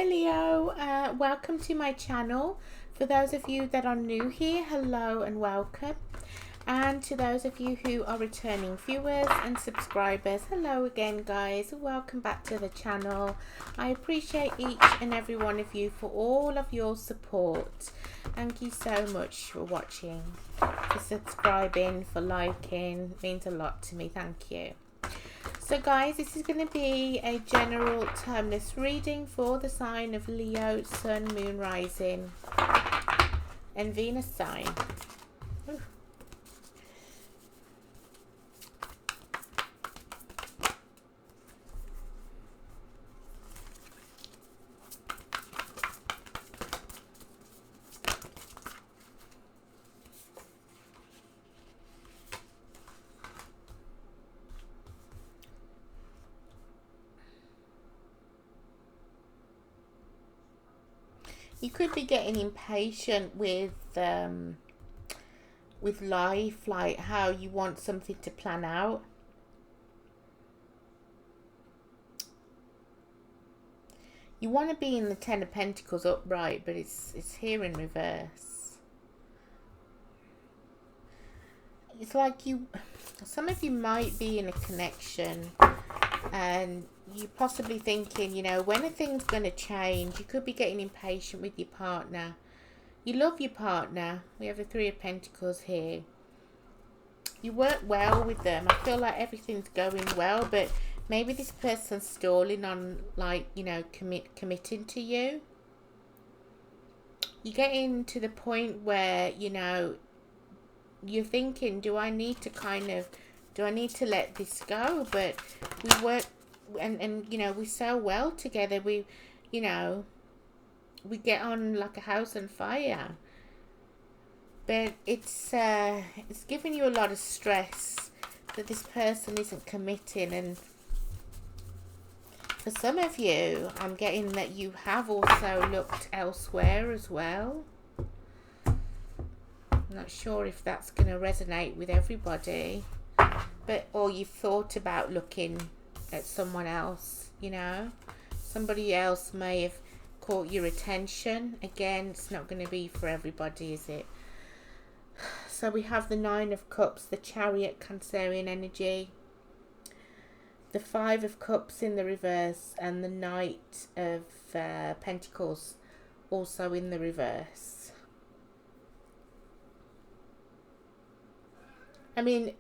Hi Leo, welcome to my channel. For those of you that are new here, hello and welcome. And to those of you who are returning viewers and subscribers, hello again guys, welcome back to the channel. I appreciate each and every one of you for all of your support. Thank you so much for watching, for subscribing, for liking, it means a lot to me, thank you. So guys, this is going to be a general timeless reading for the sign of Leo, Sun, Moon, Rising and Venus sign. Ooh. You could be getting impatient with life, like how you want something to plan out. You want to be in the Ten of Pentacles upright, but it's here in reverse. It's like some of you might be in a connection and you're possibly thinking, you know, when are things going to change? You could be getting impatient with your partner. You love your partner. We have the Three of Pentacles here. You work well with them. I feel like everything's going well, but maybe this person's stalling on, like, you know, committing to you. You're getting to the point where, you know, you're thinking, do I need to let this go? But we work and you know, we so well together. We, you know, we get on like a house on fire. But it's giving you a lot of stress that this person isn't committing. And for some of you, I'm getting that you have also looked elsewhere as well. I'm not sure if that's going to resonate with everybody, but or you've thought about looking at someone else, you know. Somebody else may have caught your attention. Again, it's not going to be for everybody, is it? So we have the Nine of Cups, the Chariot, Cancerian energy, the Five of Cups in the reverse, and the Knight of Pentacles also in the reverse. I mean,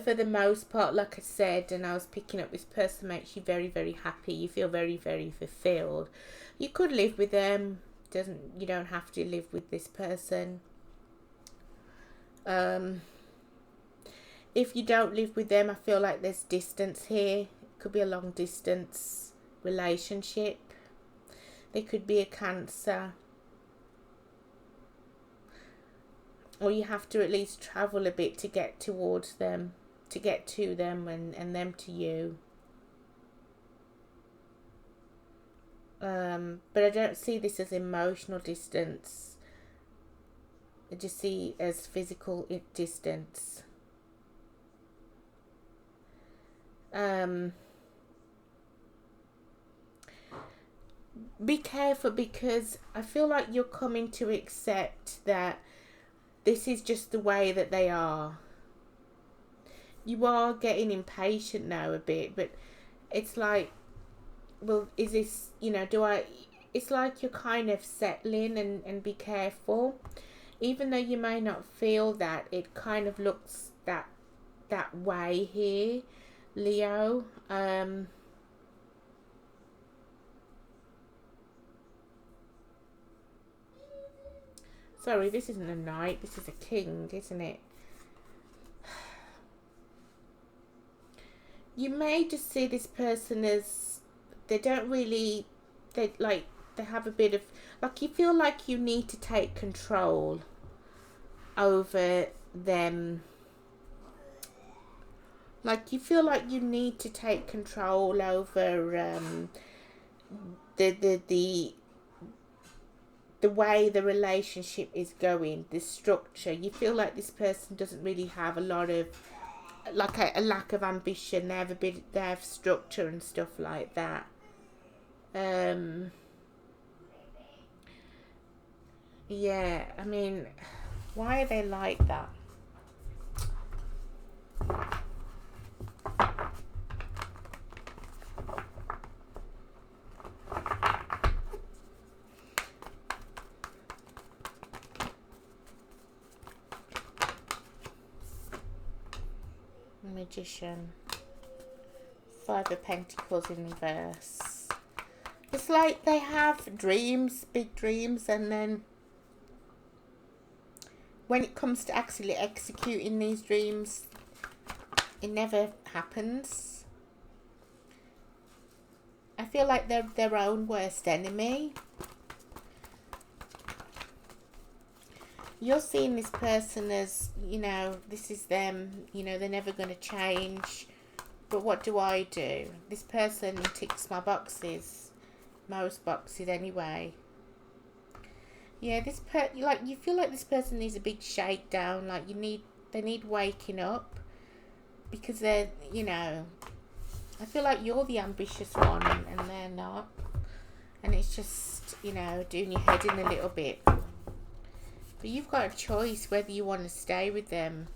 for the most part, like I said, and I was picking up, this person makes you very, very happy. You feel very, very fulfilled. You could live with them. You don't have to live with this person. If you don't live with them, I feel like there's distance here. It could be a long distance relationship. There could be a Cancer. Or you have to at least travel a bit to get towards them, to get to them, and them to you. But I don't see this as emotional distance. I just see as physical distance. Be careful, because I feel like you're coming to accept that this is just the way that they are. You are getting impatient now a bit, but it's like, well, is this, you know, it's like you're kind of settling, and be careful. Even though you may not feel that, it kind of looks that way here, Leo. Sorry, this isn't a knight, this is a king, isn't it? You may just see this person as, they have a bit of, like, you feel like you need to take control over them. Like, you feel like you need to take control over the way the relationship is going, the structure. You feel like this person doesn't really have a lot of, like, a lack of ambition. They have structure and stuff like that. Yeah, I mean, why are they like that? Magician. Five of Pentacles in reverse. It's like they have dreams, big dreams, and then when it comes to actually executing these dreams, it never happens. I feel like they're their own worst enemy. You're seeing this person as, you know, this is them, you know, they're never going to change. But what do? This person ticks my boxes. Most boxes anyway. Yeah, you feel like this person needs a big shakedown. Like they need waking up. Because they're, you know, I feel like you're the ambitious one and they're not. And it's just, you know, doing your head in a little bit. But you've got a choice whether you want to stay with them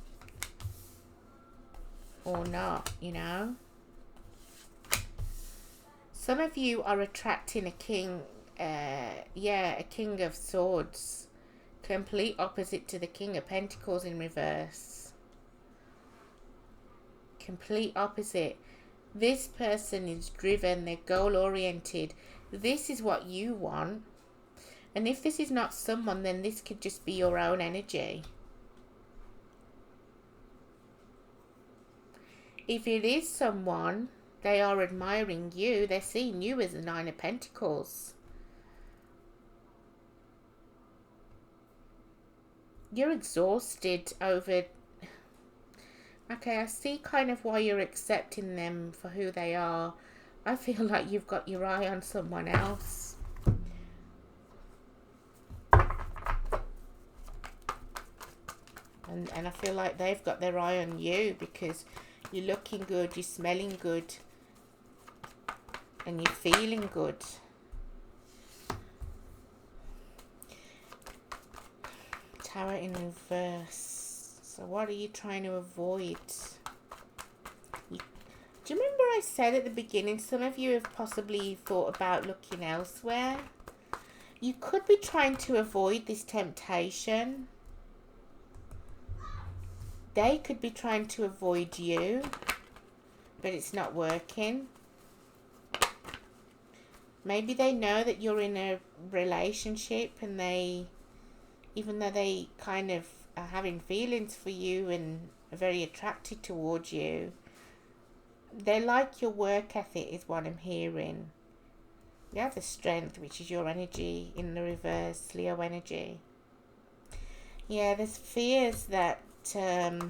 or not, you know. Some of you are attracting a king, a king of swords. Complete opposite to the King of Pentacles in reverse. Complete opposite. This person is driven, they're goal oriented. This is what you want. And if this is not someone, then this could just be your own energy. If it is someone, they are admiring you. They're seeing you as the Nine of Pentacles. You're exhausted over... Okay, I see kind of why you're accepting them for who they are. I feel like you've got your eye on someone else. And I feel like they've got their eye on you because you're looking good, you're smelling good, and you're feeling good. Tower in reverse. So what are you trying to avoid? Do you remember I said at the beginning, some of you have possibly thought about looking elsewhere? You could be trying to avoid this temptation. They could be trying to avoid you, but it's not working. Maybe they know that you're in a relationship and they, even though they kind of are having feelings for you and are very attracted towards you, they like your work ethic is what I'm hearing. You have the Strength, which is your energy in the reverse, Leo energy. Yeah, there's fears that I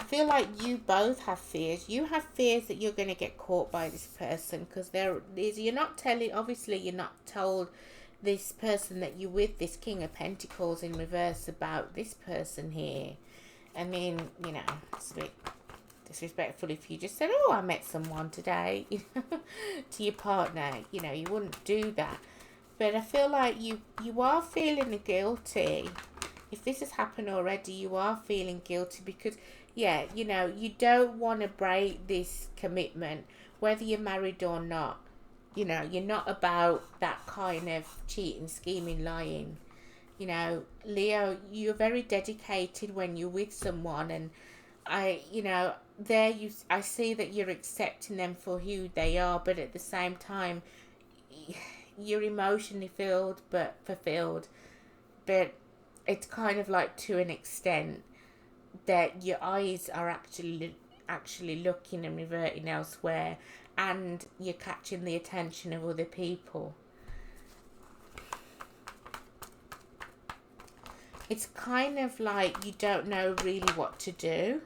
feel like you both have fears. You have fears that you're going to get caught by this person because you're not telling, obviously you're not told this person that you're with, this King of Pentacles in reverse, about this person here. I mean, you know, it's a bit disrespectful if you just said, oh, I met someone today, to your partner. You know, you wouldn't do that. But I feel like you are feeling guilty. If this has happened already, you are feeling guilty because, yeah, you know, you don't want to break this commitment, whether you're married or not. You know, you're not about that kind of cheating, scheming, lying. You know, Leo, you're very dedicated when you're with someone, and I see that you're accepting them for who they are, but at the same time, you're emotionally filled but fulfilled. But it's kind of like, to an extent, that your eyes are actually looking and reverting elsewhere, and you're catching the attention of other people. It's kind of like you don't know really what to do.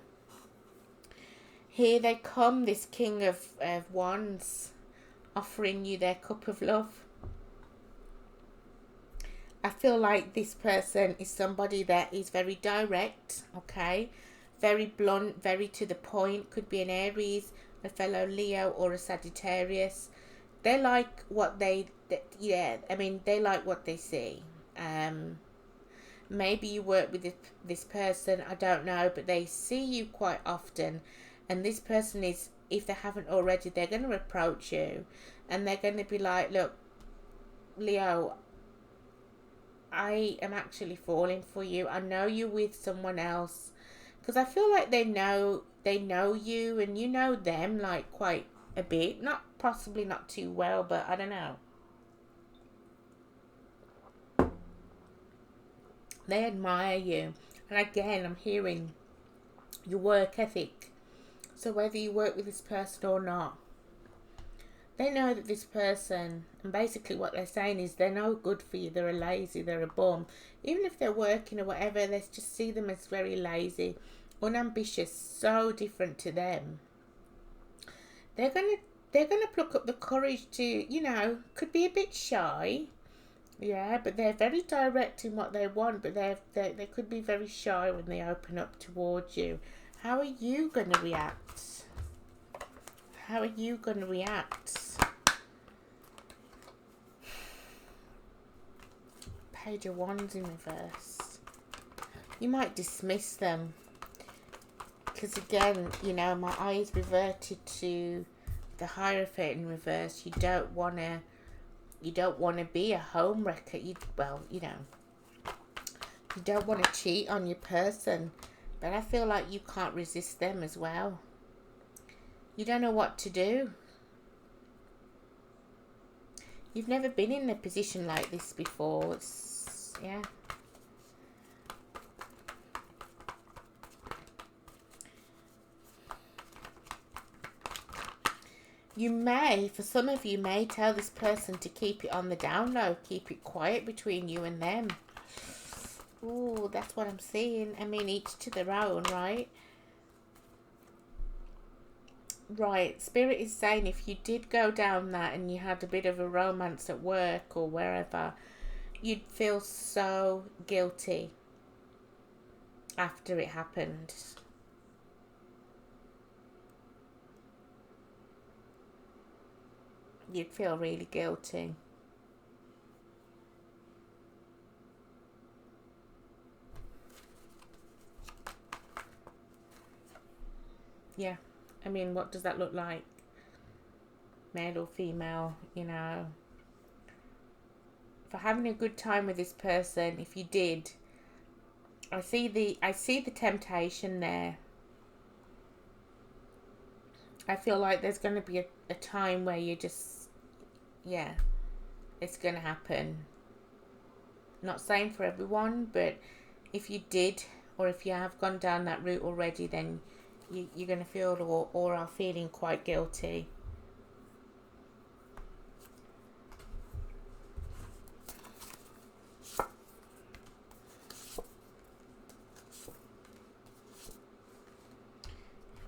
Here they come, this King of Wands, offering you their cup of love. I feel like this person is somebody that is very direct, okay? Very blunt, very to the point. Could be an Aries, a fellow Leo, or a Sagittarius. They like what they like what they see. Maybe you work with this person, I don't know, but they see you quite often, and this person is, if they haven't already, they're going to approach you and they're going to be like, look, Leo, I am actually falling for you. I know you're with someone else, because I feel like they know you and you know them like quite a bit, not possibly not too well, but I don't know. They admire you. And again, I'm hearing your work ethic. So whether you work with this person or not, they know that this person, and basically what they're saying is they're no good for you. They're a lazy, they're a bum. Even if they're working or whatever, they just see them as very lazy, unambitious, so different to them. They're gonna pluck up the courage to, you know, could be a bit shy. Yeah, but they're very direct in what they want, but they could be very shy when they open up towards you. How are you going to react? How are you going to react? Page of Wands in reverse. You might dismiss them. Because again, you know, my eyes reverted to the Hierophant in reverse. You don't want to be a home wrecker. You don't want to cheat on your person, but I feel like you can't resist them as well. You don't know what to do. You've never been in a position like this before. Yeah. You may, for some of you, may tell this person to keep it on the down low, keep it quiet between you and them. Ooh, that's what I'm seeing. I mean, each to their own, right? Right, Spirit is saying if you did go down that and you had a bit of a romance at work or wherever, you'd feel so guilty after it happened. You'd feel really guilty. Yeah. I mean, what does that look like? Male or female, you know? For having a good time with this person, if you did, I see the temptation there. I feel like there's going to be a time where you just, yeah, it's going to happen. Not saying for everyone, but if you did, or if you have gone down that route already, then you're going to feel or are feeling quite guilty.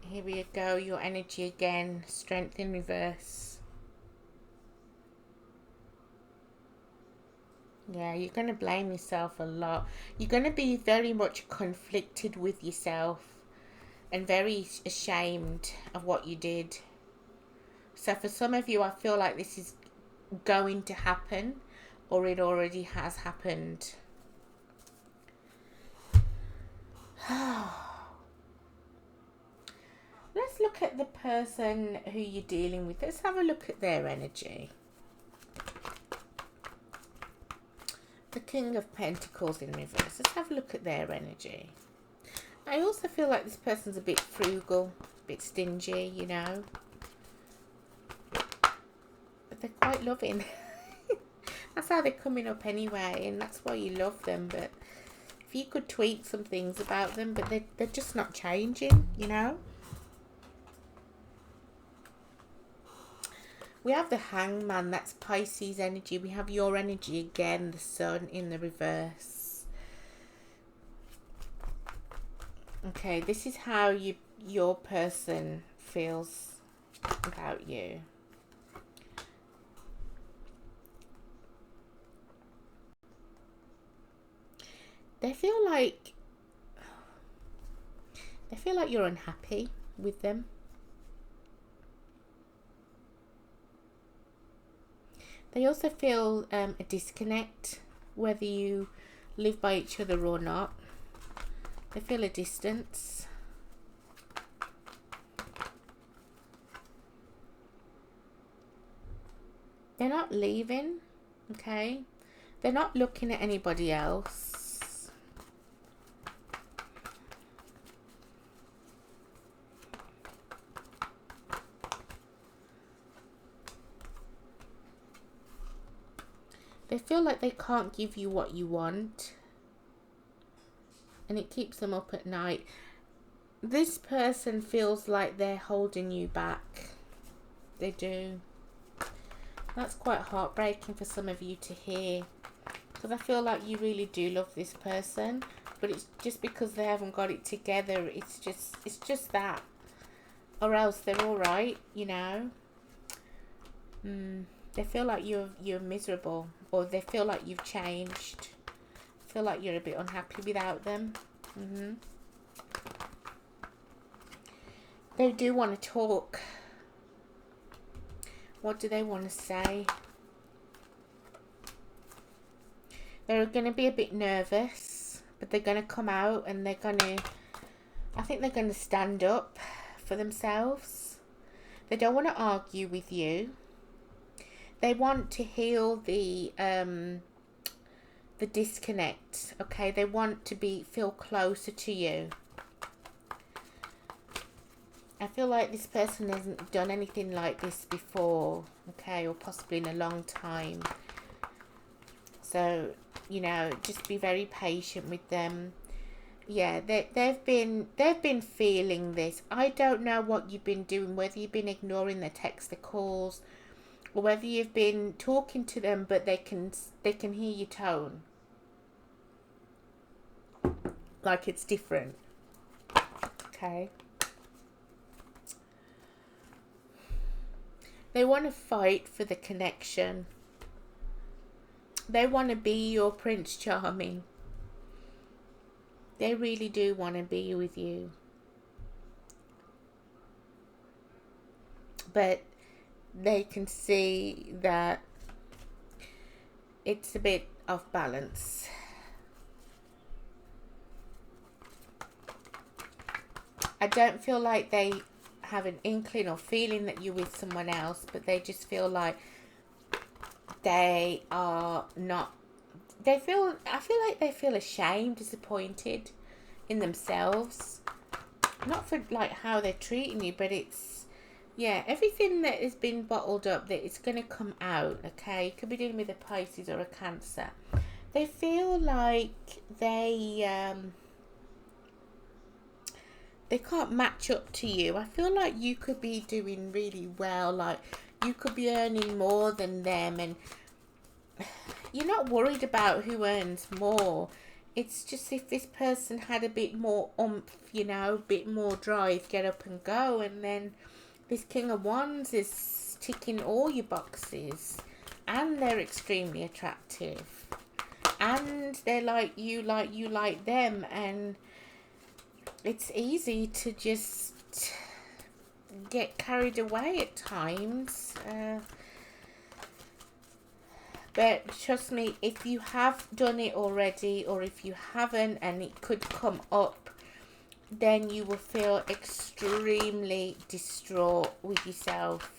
Here we go, your energy again, Strength in reverse. Yeah, you're going to blame yourself a lot. You're going to be very much conflicted with yourself and very ashamed of what you did. So for some of you, I feel like this is going to happen, or it already has happened. Let's look at the person who you're dealing with. Let's have a look at their energy. The King of Pentacles in reverse. Let's have a look at their energy. I also feel like this person's a bit frugal, a bit stingy, you know. But they're quite loving. That's how they're coming up anyway, and that's why you love them. But if you could tweak some things about them, but they're just not changing, you know. We have the Hangman, that's Pisces energy. We have your energy again, the Sun in the reverse. Okay, this is how your person feels about you. They feel like you're unhappy with them. They also feel a disconnect whether you live by each other or not. They feel a distance. They're not leaving, okay? They're not looking at anybody else. They feel like they can't give you what you want, and it keeps them up at night. This person feels like they're holding you back. They do. That's quite heartbreaking for some of you to hear, because I feel like you really do love this person, but it's just because they haven't got it together. It's just that, or else they're all right, you know. They feel like you're miserable, or they feel like you've changed. Feel like you're a bit unhappy without them. They do want to talk. What do they want to say? They're going to be a bit nervous, but they're going to come out and they're going to, I think they're going to stand up for themselves. They don't want to argue with you. They want to heal the disconnect, okay? They want to feel closer to you. I feel like this person hasn't done anything like this before, okay, or possibly in a long time. So, you know, just be very patient with them. Yeah, they've been feeling this. I don't know what you've been doing, whether you've been ignoring their texts, their calls, or whether you've been talking to them, but they can hear your tone. Like it's different. Okay. They want to fight for the connection. They want to be your Prince Charming. They really do want to be with you. But they can see that it's a bit off balance. I don't feel like they have an inkling or feeling that you're with someone else, but they just feel like they are not. I feel like they feel ashamed, disappointed in themselves. Not for like how they're treating you, but it's, yeah, everything that has been bottled up, that it's going to come out, okay? You could be dealing with a Pisces or a Cancer. They feel like they can't match up to you. I feel like you could be doing really well, like you could be earning more than them, and you're not worried about who earns more. It's just if this person had a bit more oomph, you know, a bit more drive, get up and go. And then this King of Wands is ticking all your boxes, and they're extremely attractive, and they're like you like them, and it's easy to just get carried away at times. But trust me, if you have done it already, or if you haven't and it could come up, then you will feel extremely distraught with yourself.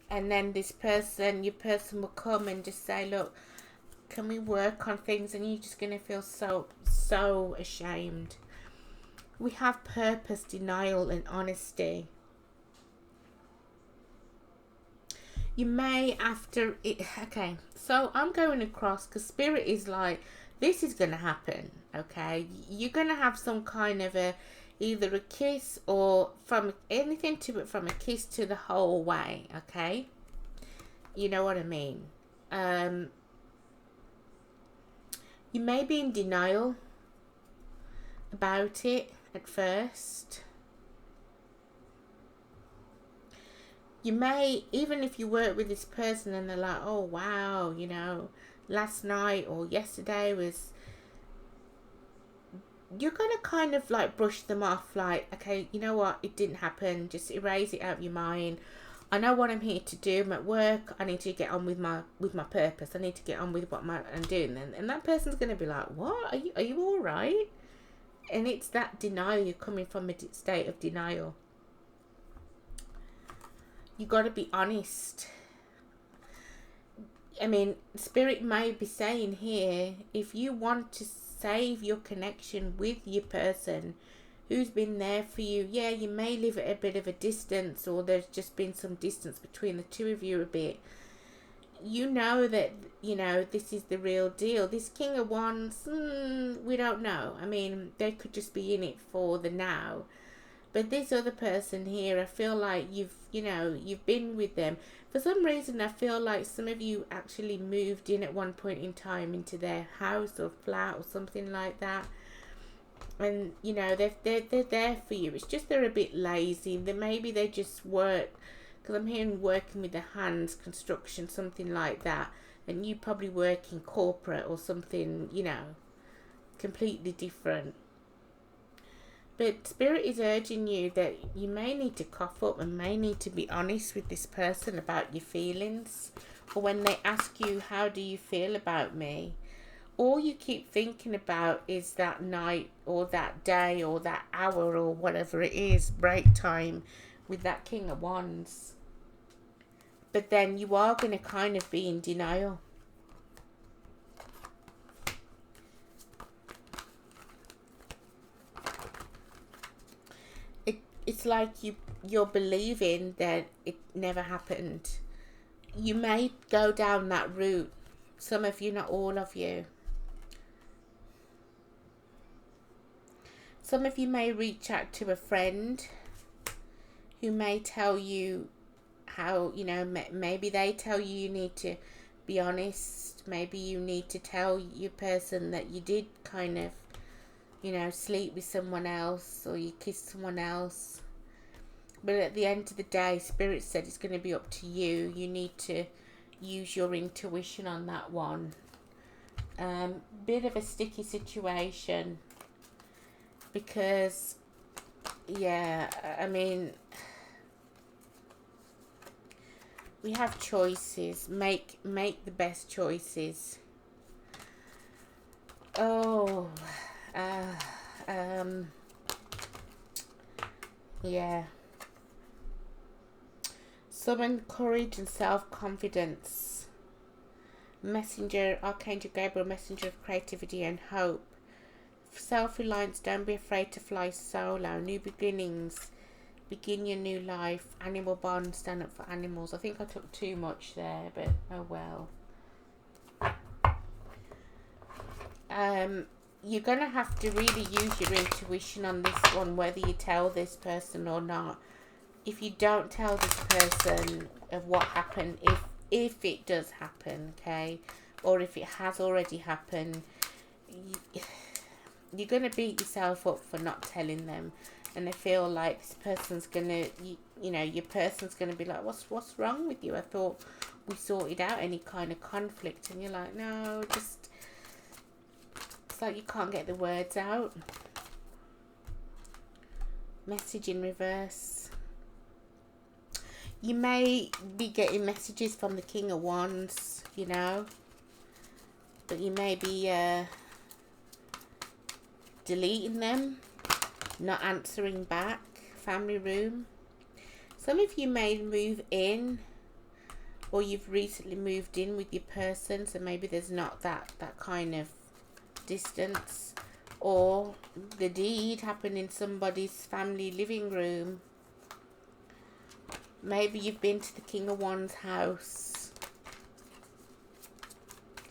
And then this person, your person will come and just say, look, can we work on things? And you're just going to feel so ashamed. We have purpose, denial, and honesty. You may, after it, okay, so I'm going across, because Spirit is like, this is going to happen, okay? You're going to have some kind of either a kiss, or from anything to it, from a kiss to the whole way, okay? You know what I mean? You may be in denial about it at first. You may, even if you work with this person and they're like, oh wow, you know, last night or yesterday was, you're going to kind of like brush them off, like, okay, you know what, it didn't happen, just erase it out of your mind. I know what I'm here to do. I'm at work. I need to get on with my purpose. I need to get on with what I'm doing. And that person's going to be like, what? Are you all right? And it's that denial. You're coming from a state of denial. You got to be honest. I mean, Spirit may be saying here, if you want to save your connection with your person who's been there for you, yeah, you may live at a bit of a distance, or there's just been some distance between the two of you a bit. You know that, you know, this is the real deal. This King of Wands, we don't know. I mean, they could just be in it for the now. But this other person here, I feel like you've been with them. For some reason, I feel like some of you actually moved in at one point in time into their house or flat or something like that. And, you know, they're there for you. It's just they're a bit lazy. Maybe they just work, because I'm hearing working with the hands, construction, something like that. And you probably work in corporate or something, you know, completely different. But Spirit is urging you that you may need to cough up and may need to be honest with this person about your feelings. Or when they ask you, how do you feel about me? All you keep thinking about is that night or that day or that hour or whatever it is, break time with that King of Wands. But then you are going to kind of be in denial. It's like you're believing that it never happened. You may go down that route. Some of you, not all of you. Some of you may reach out to a friend who may tell you how, you know, maybe they tell you need to be honest. Maybe you need to tell your person that you did kind of, you know, sleep with someone else or you kissed someone else. But at the end of the day, Spirit said it's going to be up to you. You need to use your intuition on that one. Bit of a sticky situation. Because, yeah, I mean, we have choices. Make the best choices. Oh, yeah. Summon courage and self-confidence. Messenger, Archangel Gabriel, messenger of creativity and hope. Self-reliance, don't be afraid to fly solo. New beginnings, begin your new life. Animal bond, stand up for animals. I think I took too much there, but oh well. You're going to have to really use your intuition on this one, whether you tell this person or not. If you don't tell this person of what happened, if it does happen, okay, or if it has already happened, you're going to beat yourself up for not telling them. And I feel like this person's going to, you know, your person's going to be like, what's wrong with you? I thought we sorted out any kind of conflict. And you're like, no, just, it's like you can't get the words out. Message in reverse. You may be getting messages from the King of Wands, you know, but you may be deleting them, not answering back. Family room. Some of you may move in, or you've recently moved in with your person, so maybe there's not that kind of distance, or the deed happened in somebody's family living room. Maybe you've been to the King of Wands house.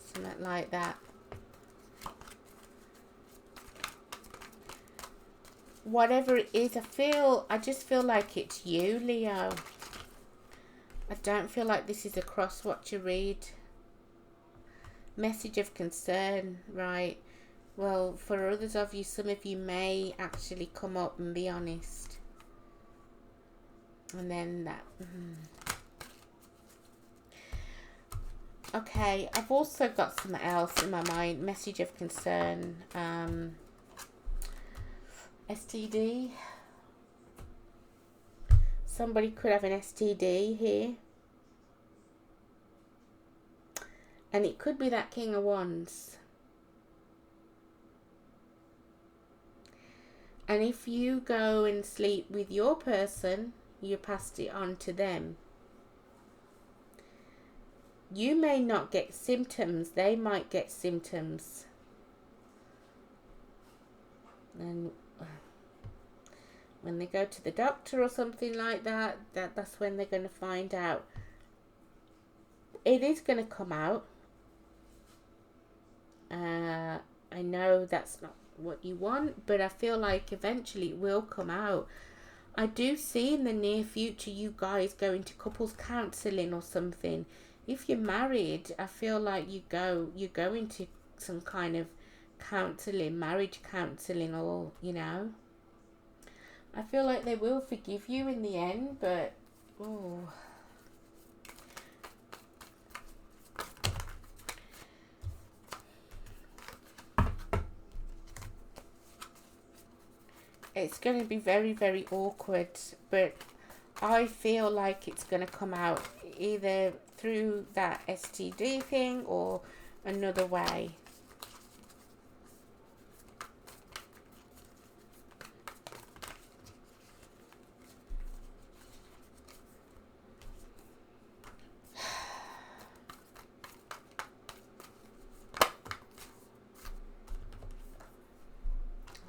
Something like that. Whatever it is, I just feel like it's you, Leo. I don't feel like this is a cross-watcher read. Message of concern, right? Well, for others of you, some of you may actually come up and be honest. And then that. Okay, I've also got something else in my mind. Message of concern. STD. somebody could have an STD here. And it could be that King of Wands. And if you go and sleep with your person, you passed it on to them. You may not get symptoms. They might get symptoms. And when they go to the doctor or something like that, that's when they're going to find out. It is going to come out. I know that's not what you want, but I feel like eventually it will come out. I do see in the near future you guys going to couples counselling or something. If you're married, I feel like you go into some kind of counselling, marriage counselling, or I feel like they will forgive you in the end, but it's going to be very, very awkward, but I feel like it's going to come out either through that STD thing or another way.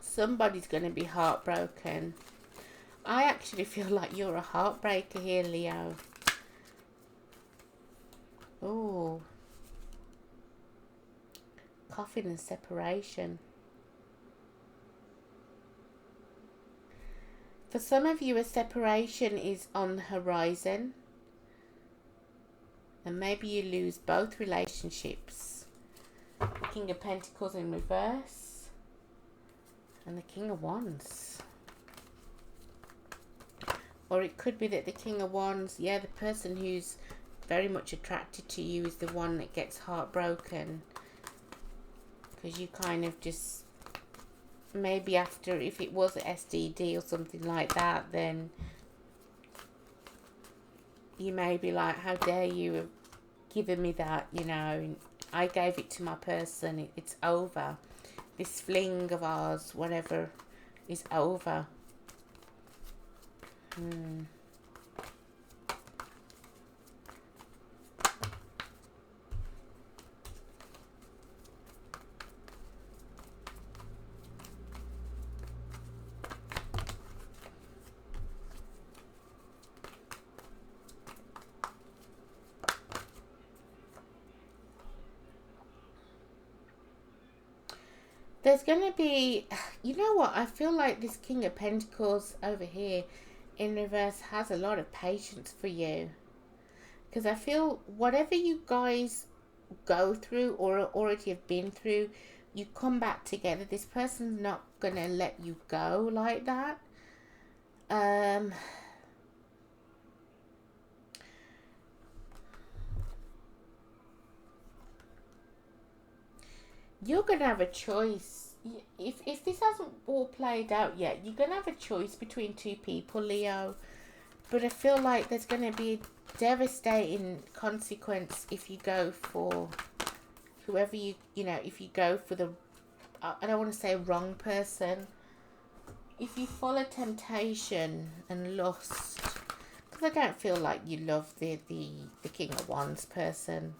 Somebody's going to be heartbroken. I actually feel like you're a heartbreaker here, Leo. Oh. Coffin and separation. For some of you, a separation is on the horizon. And maybe you lose both relationships. King of Pentacles in reverse. And the King of Wands. Or it could be that the King of Wands, the person who's very much attracted to you is the one that gets heartbroken. Because you kind of just, maybe after, if it was an STD or something like that, then you may be like, how dare you have given me that, I gave it to my person, it's over. This fling of ours, whatever, is over. There's going to be, you know what, I feel like this King of Pentacles over here in reverse has a lot of patience for you. Because I feel whatever you guys go through or already have been through, you come back together. This person's not going to let you go like that. You're going to have a choice. If this hasn't all played out yet, you're going to have a choice between two people, Leo. But I feel like there's going to be a devastating consequence if you go for whoever if you go for the, I don't want to say wrong person. If you follow temptation and lust, because I don't feel like you love the King of Wands person.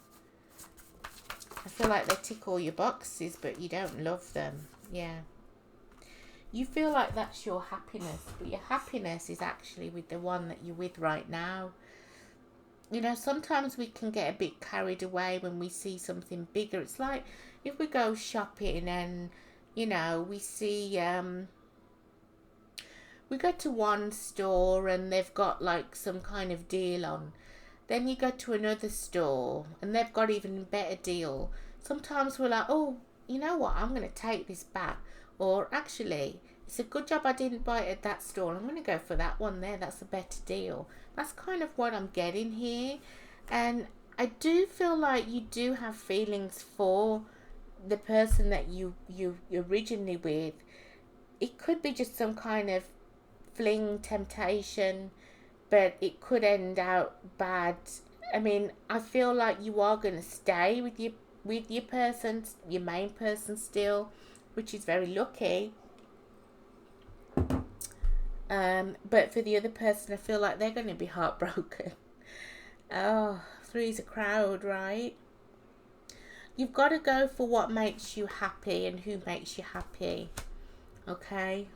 I feel like they tick all your boxes, but you don't love them. Yeah. You feel like that's your happiness, but your happiness is actually with the one that you're with right now. Sometimes we can get a bit carried away when we see something bigger. It's like if we go shopping and, we see, we go to one store and they've got like some kind of deal on. Then you go to another store and they've got even a better deal. Sometimes we're like, oh, you know what, I'm going to take this back. Or actually, it's a good job I didn't buy it at that store. I'm going to go for that one there. That's a better deal. That's kind of what I'm getting here. And I do feel like you do have feelings for the person that you originally with. It could be just some kind of fling, temptation, but it could end out bad. I mean, I feel like you are going to stay with your person, your main person still, which is very lucky. But for the other person, I feel like they're going to be heartbroken. Oh, three's a crowd, right? You've got to go for what makes you happy and who makes you happy. Okay?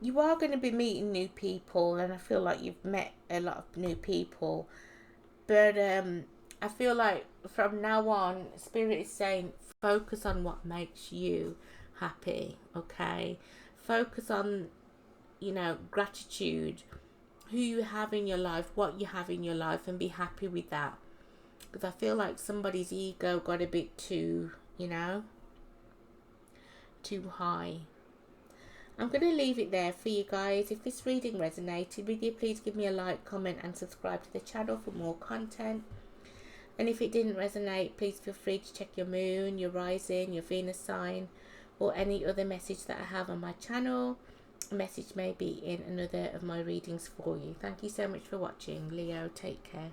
You are going to be meeting new people, and I feel like you've met a lot of new people. But I feel like from now on, Spirit is saying focus on what makes you happy. Okay? Focus on, gratitude, who you have in your life, what you have in your life, and be happy with that. Because I feel like somebody's ego got a bit too, too high. I'm going to leave it there for you guys. If this reading resonated with you, please give me a like, comment and subscribe to the channel for more content. And if it didn't resonate, please feel free to check your moon, your rising, your Venus sign, or any other message that I have on my channel. A message may be in another of my readings for you. Thank you so much for watching. Leo, take care.